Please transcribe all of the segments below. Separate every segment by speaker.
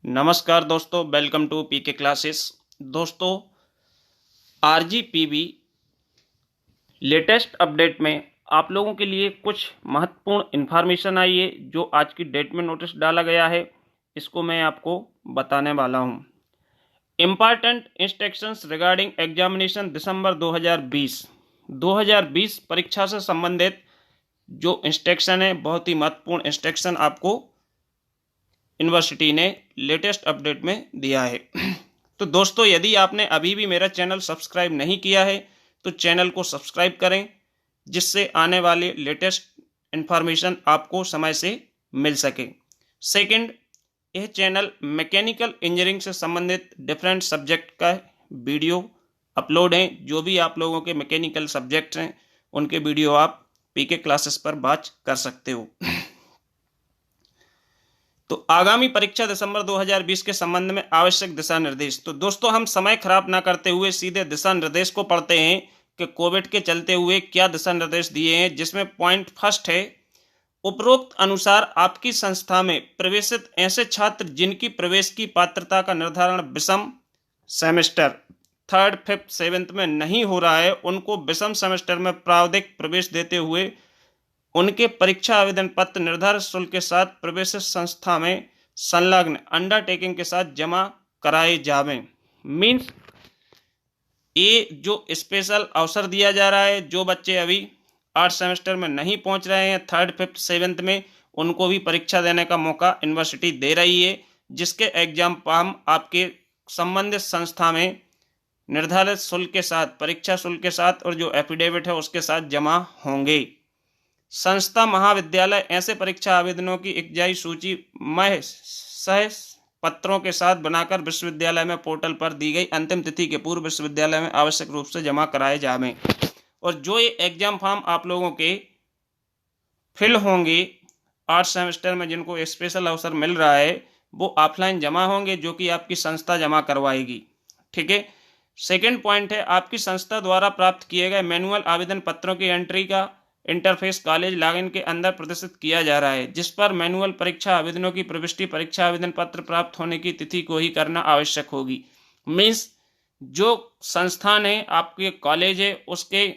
Speaker 1: नमस्कार दोस्तों, welcome to PK classes. दोस्तों, आरजीपीवी लेटेस्ट अपडेट में आप लोगों के लिए कुछ महत्वपूर्ण इन्फॉर्मेशन आई है जो आज की डेट में नोटिस डाला गया है। इसको मैं आपको बताने वाला हूँ। इम्पॉर्टेंट इंस्ट्रक्शंस रिगार्डिंग एग्जामिनेशन दिसंबर 2020 परीक्षा से संबंधित जो इंस्ट्रक्शन है, बहुत ही महत्वपूर्ण इंस्ट्रक्शन आपको यूनिवर्सिटी ने लेटेस्ट अपडेट में दिया है। तो दोस्तों, यदि आपने अभी भी मेरा चैनल सब्सक्राइब नहीं किया है तो चैनल को सब्सक्राइब करें, जिससे आने वाले लेटेस्ट इन्फॉर्मेशन आपको समय से मिल सके। सेकंड, यह चैनल मैकेनिकल इंजीनियरिंग से संबंधित डिफरेंट सब्जेक्ट का वीडियो अपलोड है। जो भी आप लोगों के मैकेनिकल सब्जेक्ट्स हैं उनके वीडियो आप पीके क्लासेस पर वॉच कर सकते हो। तो आगामी परीक्षा दिसंबर 2020 के संबंध में आवश्यक दिशा निर्देश। तो दोस्तों, हम समय खराब ना करते हुए सीधे दिशा निर्देश को पढ़ते हैं कि कोविड के चलते हुए क्या दिशा निर्देश दिए हैं। जिसमें पॉइंट फर्स्ट है, उपरोक्त अनुसार आपकी संस्था में प्रवेशित ऐसे छात्र जिनकी प्रवेश की पात्रता का निर्धारण विषम सेमेस्टर 3rd, 5th, 7th में नहीं हो रहा है, उनको विषम सेमेस्टर में प्रावधिक प्रवेश देते हुए उनके परीक्षा आवेदन पत्र निर्धारित शुल्क के साथ प्रवेश संस्था में संलग्न अंडरटेकिंग के साथ जमा कराए जावें। मीन्स ये जो स्पेशल अवसर दिया जा रहा है, जो बच्चे अभी 8 सेमेस्टर में नहीं पहुंच रहे हैं 3rd, 5th, 7th में, उनको भी परीक्षा देने का मौका यूनिवर्सिटी दे रही है, जिसके एग्जाम फॉर्म आपके संबंधित संस्था में निर्धारित शुल्क के साथ, परीक्षा शुल्क के साथ और जो एफिडेविट है उसके साथ जमा होंगे। संस्था महाविद्यालय ऐसे परीक्षा आवेदनों की एकजाई सूची सह पत्रों के साथ बनाकर विश्वविद्यालय में पोर्टल पर दी गई अंतिम तिथि के पूर्व विश्वविद्यालय में आवश्यक रूप से जमा कराए जावें। और जो ये एग्जाम फॉर्म आप लोगों के फिल होंगे 8 सेमेस्टर में, जिनको स्पेशल अवसर मिल रहा है, वो ऑफलाइन जमा होंगे, जो कि आपकी संस्था जमा करवाएगी। ठीक है। सेकेंड पॉइंट है, आपकी संस्था द्वारा प्राप्त किए गए मैनुअल आवेदन पत्रों की एंट्री का इंटरफेस कॉलेज लॉगिन के अंदर प्रदर्शित किया जा रहा है, जिस पर मैनुअल परीक्षा आवेदनों की प्रविष्टि परीक्षा आवेदन पत्र प्राप्त होने की तिथि को ही करना आवश्यक होगी। मीन्स जो संस्थान है, आपके कॉलेज है, उसके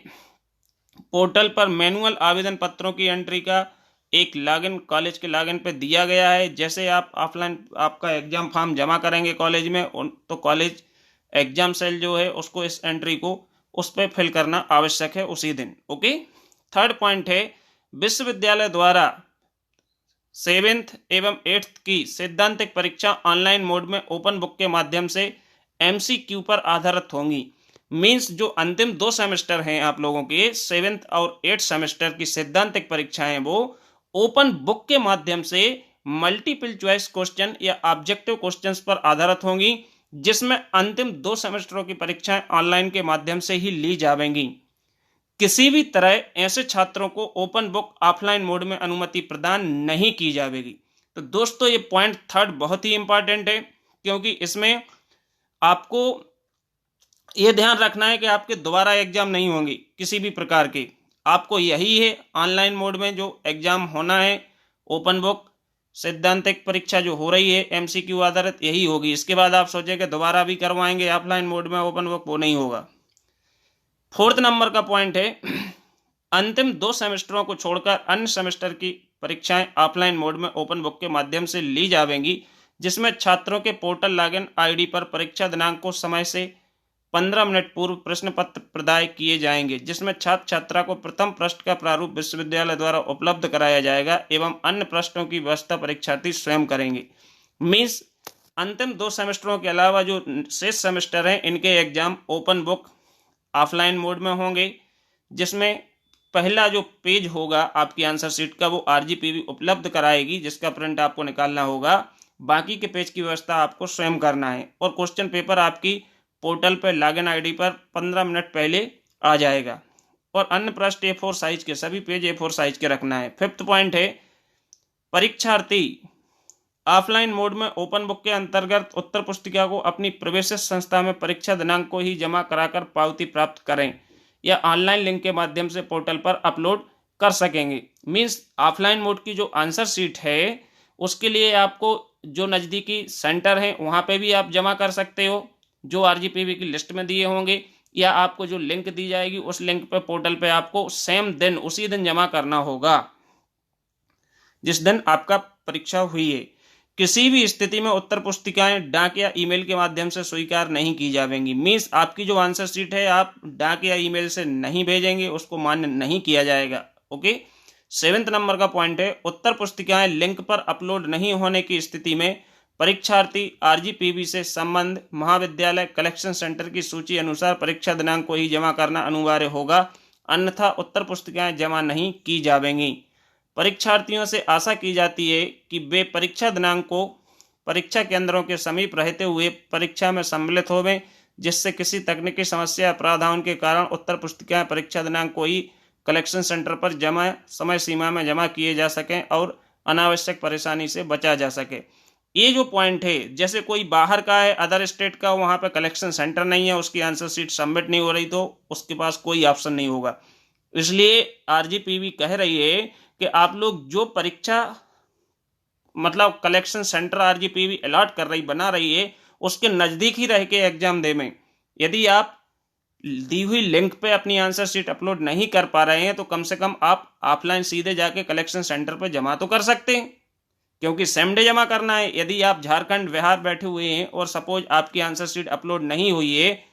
Speaker 1: पोर्टल पर मैनुअल आवेदन पत्रों की एंट्री का एक लॉगिन कॉलेज के लॉगिन पे दिया गया है। जैसे आप ऑफलाइन आपका एग्जाम फॉर्म जमा करेंगे कॉलेज में, तो कॉलेज एग्जाम सेल जो है उसको इस एंट्री को उस पर फिल करना आवश्यक है उसी दिन। ओके। थर्ड पॉइंट है, विश्वविद्यालय द्वारा 7th एवं 8th की सैद्धांतिक परीक्षा ऑनलाइन मोड में ओपन बुक के माध्यम से MCQ पर आधारित होंगी। मीन्स जो अंतिम 2 सेमेस्टर हैं आप लोगों के 7th और 8th सेमेस्टर की सैद्धांतिक परीक्षाएं, वो ओपन बुक के माध्यम से मल्टीपल चॉइस क्वेश्चन या ऑब्जेक्टिव क्वेश्चंस पर आधारित होंगी, जिसमें अंतिम 2 सेमेस्टरों की परीक्षाएं ऑनलाइन के माध्यम से ही ली जाएंगी। किसी भी तरह ऐसे छात्रों को ओपन बुक ऑफलाइन मोड में अनुमति प्रदान नहीं की जाएगी। तो दोस्तों, ये पॉइंट थर्ड बहुत ही इंपॉर्टेंट है, क्योंकि इसमें आपको ये ध्यान रखना है कि आपके दोबारा एग्जाम नहीं होंगे किसी भी प्रकार के। आपको यही है ऑनलाइन मोड में जो एग्जाम होना है, ओपन बुक सैद्धांतिक परीक्षा जो हो रही है MCQ आधारित, यही होगी। इसके बाद आप सोचें कि दोबारा भी करवाएंगे ऑफलाइन मोड में ओपन बुक, वो नहीं होगा। 4th नंबर का पॉइंट है, अंतिम 2 सेमेस्टरों को छोड़कर अन्य सेमेस्टर की परीक्षाएं ऑफलाइन मोड में ओपन बुक के माध्यम से ली जाएंगी, जिसमें छात्रों के पोर्टल लॉगिन ID पर परीक्षा दिनांक को समय से 15 मिनट पूर्व प्रश्न पत्र प्रदाय किए जाएंगे, जिसमें छात्र छात्रा को प्रथम पृष्ठ का प्रारूप विश्वविद्यालय द्वारा उपलब्ध कराया जाएगा एवं अन्य पृष्ठों की व्यवस्था परीक्षार्थी स्वयं करेंगे। मीन्स अंतिम 2 सेमेस्टरों के अलावा जो शेष सेमेस्टर हैं, इनके exam open book offline mode में होंगे, जिसमें पहला जो पेज होगा आपकी आंसर शीट का, वो RGPV उपलब्ध कराएगी, जिसका प्रिंट आपको निकालना होगा। बाकी के पेज की व्यवस्था आपको स्वयं करना है, और क्वेश्चन पेपर आपकी पोर्टल पर लॉगिन ID पर 15 मिनट पहले आ जाएगा, और अन्य पृष्ठ A4 साइज के, सभी पेज A4 साइज के रखना है। 5th पॉइंट है, परीक्षार्थी ऑफलाइन मोड में ओपन बुक के अंतर्गत उत्तर पुस्तिका को अपनी प्रवेशित संस्था में परीक्षा दिनांक को ही जमा कराकर पावती प्राप्त करें या ऑनलाइन लिंक के माध्यम से पोर्टल पर अपलोड कर सकेंगे। मीन्स ऑफलाइन मोड की जो आंसर शीट है उसके लिए आपको जो नज़दीकी सेंटर हैं वहाँ पे भी आप जमा कर सकते हो, जो आरजीपीवी की लिस्ट में दिए होंगे, या आपको जो लिंक दी जाएगी उस लिंक पे पोर्टल पे आपको सेम दिन उसी दिन जमा करना होगा जिस दिन आपका परीक्षा हुई है। किसी भी स्थिति में उत्तर पुस्तिकाएं डाक या ईमेल के माध्यम से स्वीकार नहीं की जाएंगी। मीन्स आपकी जो आंसर शीट है आप डाक या ईमेल से नहीं भेजेंगे, उसको मान्य नहीं किया जाएगा। ओके। 7 नंबर का पॉइंट है, उत्तर पुस्तिकाएं लिंक पर अपलोड नहीं होने की स्थिति में परीक्षार्थी आरजीपीवी से संबंध महाविद्यालय कलेक्शन सेंटर की सूची अनुसार परीक्षा दिनांक को ही जमा करना अनिवार्य होगा, अन्यथा उत्तर पुस्तिकाएं जमा नहीं की जाएंगी। परीक्षार्थियों से आशा की जाती है कि वे परीक्षा दिनांक को परीक्षा केंद्रों के समीप रहते हुए परीक्षा में सम्मिलित होवें, जिससे किसी तकनीकी समस्या या प्रावधान के कारण उत्तर पुस्तिकाएं परीक्षा दिनांक को ही कलेक्शन सेंटर पर जमा समय सीमा में जमा किए जा सकें और अनावश्यक परेशानी से बचा जा सके। ये जो पॉइंट है, जैसे कोई बाहर का है, अदर स्टेट का, वहाँ पे कलेक्शन सेंटर नहीं है, उसकी आंसर शीट सबमिट नहीं हो रही, तो उसके पास कोई ऑप्शन नहीं होगा। इसलिए आरजीपीवी कह रही है कि आप लोग जो परीक्षा मतलब कलेक्शन सेंटर आरजीपीवी अलॉट कर रही बना रही है उसके नज़दीक ही रह के एग्जाम दे में। यदि आप दी हुई लिंक पे अपनी आंसर शीट अपलोड नहीं कर पा रहे हैं तो कम से कम आप ऑफलाइन सीधे जाके कलेक्शन सेंटर पर जमा तो कर सकते हैं, क्योंकि सेम डे जमा करना है। यदि आप झारखंड बिहार बैठे हुए हैं और सपोज आपकी आंसर शीट अपलोड नहीं हुई है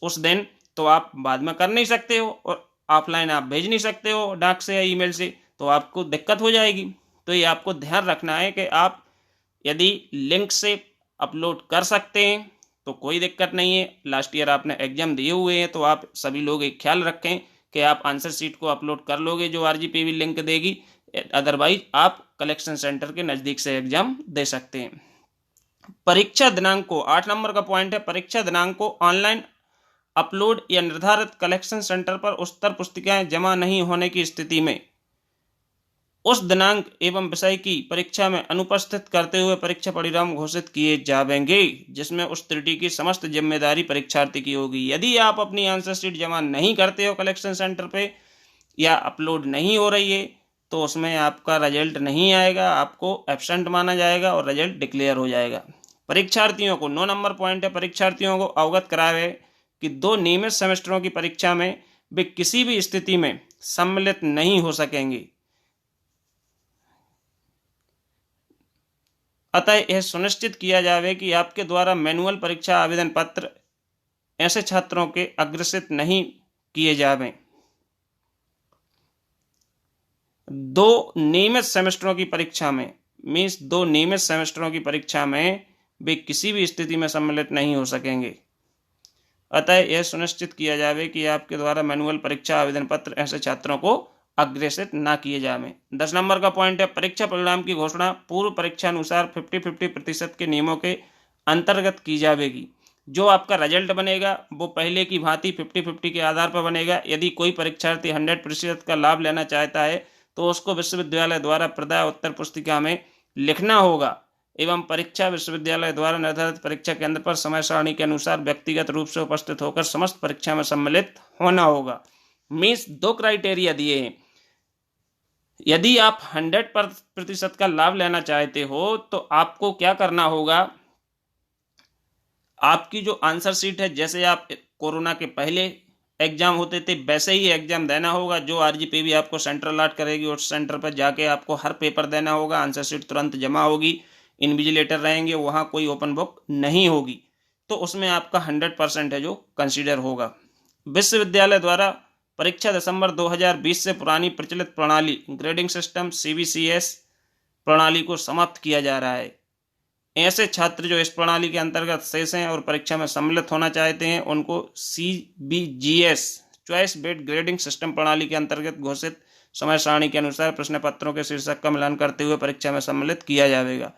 Speaker 1: उस दिन, तो आप बाद में कर नहीं सकते हो और ऑफलाइन आप भेज नहीं सकते हो डाक से या ईमेल से, तो आपको दिक्कत हो जाएगी। तो ये आपको ध्यान रखना है कि आप यदि लिंक से अपलोड कर सकते हैं तो कोई दिक्कत नहीं है। लास्ट ईयर आपने एग्जाम दिए हुए हैं तो आप सभी लोग एक ख्याल रखें कि आप आंसर शीट को अपलोड कर लोगे जो आरजीपीवी लिंक देगी, अदरवाइज आप कलेक्शन सेंटर के नज़दीक से एग्जाम दे सकते हैं। परीक्षा दिनांक को 8 नंबर का पॉइंट है, परीक्षा दिनांक को ऑनलाइन अपलोड या निर्धारित कलेक्शन सेंटर पर उत्तर पुस्तिकाएं जमा नहीं होने की स्थिति में उस दिनांक एवं विषय की परीक्षा में अनुपस्थित करते हुए परीक्षा परिणाम घोषित किए जाएंगे, जिसमें उस त्रुटि की समस्त जिम्मेदारी परीक्षार्थी की होगी। यदि आप अपनी आंसर शीट जमा नहीं करते हो कलेक्शन सेंटर पे या अपलोड नहीं हो रही है तो उसमें आपका रिजल्ट नहीं आएगा, आपको एब्सेंट माना जाएगा और रिजल्ट डिक्लेयर हो जाएगा। परीक्षार्थियों को 9 नंबर पॉइंट है, परीक्षार्थियों को अवगत करावे कि 2 नियमित सेमेस्टरों की परीक्षा में वे किसी भी स्थिति में सम्मिलित नहीं हो सकेंगे, अतः यह सुनिश्चित किया जाए कि आपके द्वारा मैनुअल परीक्षा आवेदन पत्र ऐसे छात्रों के अग्रेसित नहीं किए जावें। 2 नियमित सेमेस्टरों की परीक्षा में मीन्स 2 नियमित सेमेस्टरों की परीक्षा में वे किसी भी स्थिति में सम्मिलित नहीं हो सकेंगे, अतः यह सुनिश्चित किया जाए कि आपके द्वारा मैनुअल परीक्षा आवेदन पत्र ऐसे छात्रों को अग्रेसित ना किए जाएं। 10 नंबर का पॉइंट है, परीक्षा परिणाम की घोषणा पूर्व परीक्षा अनुसार 50-50% के नियमों के अंतर्गत की जाएगी। जो आपका रिजल्ट बनेगा वो पहले की भांति 50-50 के आधार पर बनेगा। यदि कोई परीक्षार्थी 100% का लाभ लेना चाहता है तो उसको विश्वविद्यालय द्वारा प्रदाय उत्तर पुस्तिका में लिखना होगा एवं परीक्षा विश्वविद्यालय द्वारा निर्धारित परीक्षा केंद्र पर समय सारणी के अनुसार व्यक्तिगत रूप से उपस्थित होकर समस्त परीक्षा में सम्मिलित होना होगा। मीन्स 2 क्राइटेरिया दिए हैं। यदि आप 100% का लाभ लेना चाहते हो तो आपको क्या करना होगा, आपकी जो आंसर शीट है जैसे आप कोरोना के पहले एग्जाम होते थे वैसे ही एग्जाम देना होगा। जो आरजीपीवी आपको सेंटर अलॉट करेगी उस सेंटर पर जाके आपको हर पेपर देना होगा। आंसर शीट तुरंत जमा होगी, इन्विजिलेटर रहेंगे, वहाँ कोई ओपन बुक नहीं होगी, तो उसमें आपका 100% है जो कंसीडर होगा। विश्वविद्यालय द्वारा परीक्षा दिसंबर 2020 से पुरानी प्रचलित प्रणाली ग्रेडिंग सिस्टम CBCS प्रणाली को समाप्त किया जा रहा है। ऐसे छात्र जो इस प्रणाली के अंतर्गत शेष हैं और परीक्षा में सम्मिलित होना चाहते हैं उनको CBGS choice based grading system प्रणाली के अंतर्गत घोषित समय सारणी के अनुसार प्रश्न पत्रों के शीर्षक का मिलान करते हुए परीक्षा में सम्मिलित किया जाएगा।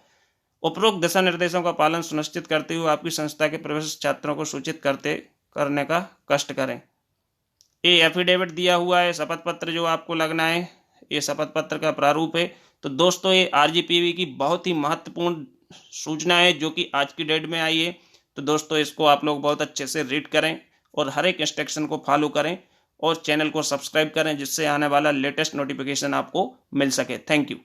Speaker 1: उपरोक्त दिशा निर्देशों का पालन सुनिश्चित करते हुए आपकी संस्था के प्रवेश छात्रों को सूचित करने का कष्ट करें। ये एफिडेविट दिया हुआ है, शपथ पत्र जो आपको लगना है, ये शपथ पत्र का प्रारूप है। तो दोस्तों ये आरजीपीवी की बहुत ही महत्वपूर्ण सूचना है जो कि आज की डेट में आई है। तो दोस्तों इसको आप लोग बहुत अच्छे से रीड करें और हर एक इंस्ट्रक्शन को फॉलो करें और चैनल को सब्सक्राइब करें जिससे आने वाला लेटेस्ट नोटिफिकेशन आपको मिल सके। Thank you.